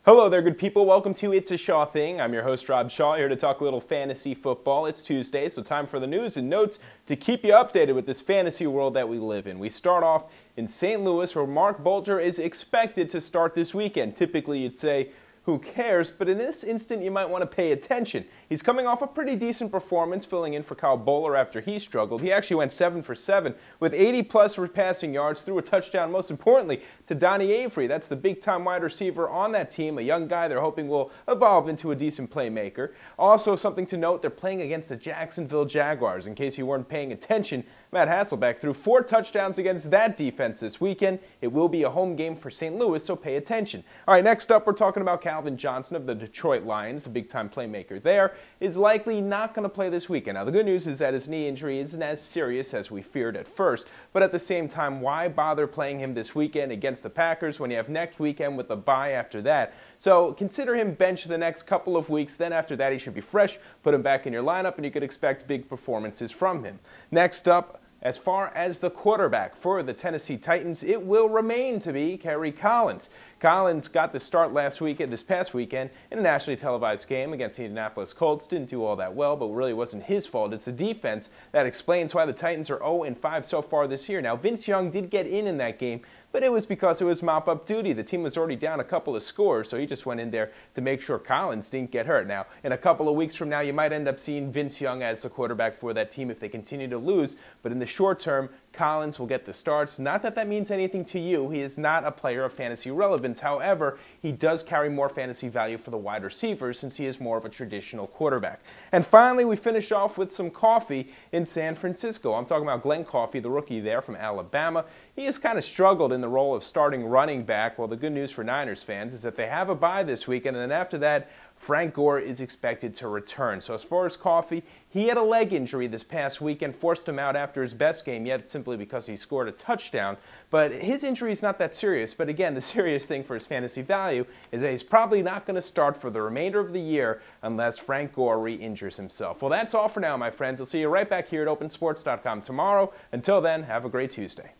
Hello there, good people. Welcome to It's a Shaw Thing. I'm your host, Rob Shaw, here to talk a little fantasy football. It's Tuesday, so time for the news and notes to keep you updated with this fantasy world that we live in. We start off in St. Louis, where Mark Bulger is expected to start this weekend. Typically, you'd say, who cares? But in this instant, you might want to pay attention. He's coming off a pretty decent performance, filling in for Kyle Bowler after he struggled. He actually went 7 for 7 with 80-plus passing yards, threw a touchdown, most importantly, to Donnie Avery. That's the big-time wide receiver on that team, a young guy they're hoping will evolve into a decent playmaker. Also, something to note, they're playing against the Jacksonville Jaguars. In case you weren't paying attention, Matt Hasselbeck threw 4 touchdowns against that defense this weekend. It will be a home game for St. Louis, so pay attention. All right, next up, we're talking about Calvin Johnson of the Detroit Lions, the big-time playmaker there, is likely not going to play this weekend. Now, the good news is that his knee injury isn't as serious as we feared at first, but at the same time, why bother playing him this weekend against the Packers when you have next weekend with a bye after that? So consider him benched the next couple of weeks. Then after that, he should be fresh. Put him back in your lineup, and you could expect big performances from him. Next up, as far as the quarterback for the Tennessee Titans, it will remain to be Kerry Collins. Collins got the start this past weekend in a nationally televised game against the Indianapolis Colts. Didn't do all that well, but really wasn't his fault. It's the defense that explains why the Titans are 0-5 so far this year. Now, Vince Young did get in that game, but it was because it was mop-up duty. The team was already down a couple of scores, so he just went in there to make sure Collins didn't get hurt. Now, in a couple of weeks from now, you might end up seeing Vince Young as the quarterback for that team if they continue to lose, but in the short term, Collins will get the starts. Not that that means anything to you. He is not a player of fantasy relevance. However, he does carry more fantasy value for the wide receivers since he is more of a traditional quarterback. And finally, we finish off with some coffee in San Francisco. I'm talking about Glenn Coffey, the rookie there from Alabama. He has kind of struggled in the role of starting running back. Well, the good news for Niners fans is that they have a bye this weekend, and then after that, Frank Gore is expected to return. So as far as Coffey, he had a leg injury this past weekend, forced him out after his best game, yet simply because he scored a touchdown. But his injury is not that serious. But again, the serious thing for his fantasy value is that he's probably not going to start for the remainder of the year unless Frank Gore re-injures himself. Well, that's all for now, my friends. I'll see you right back here at opensports.com tomorrow. Until then, have a great Tuesday.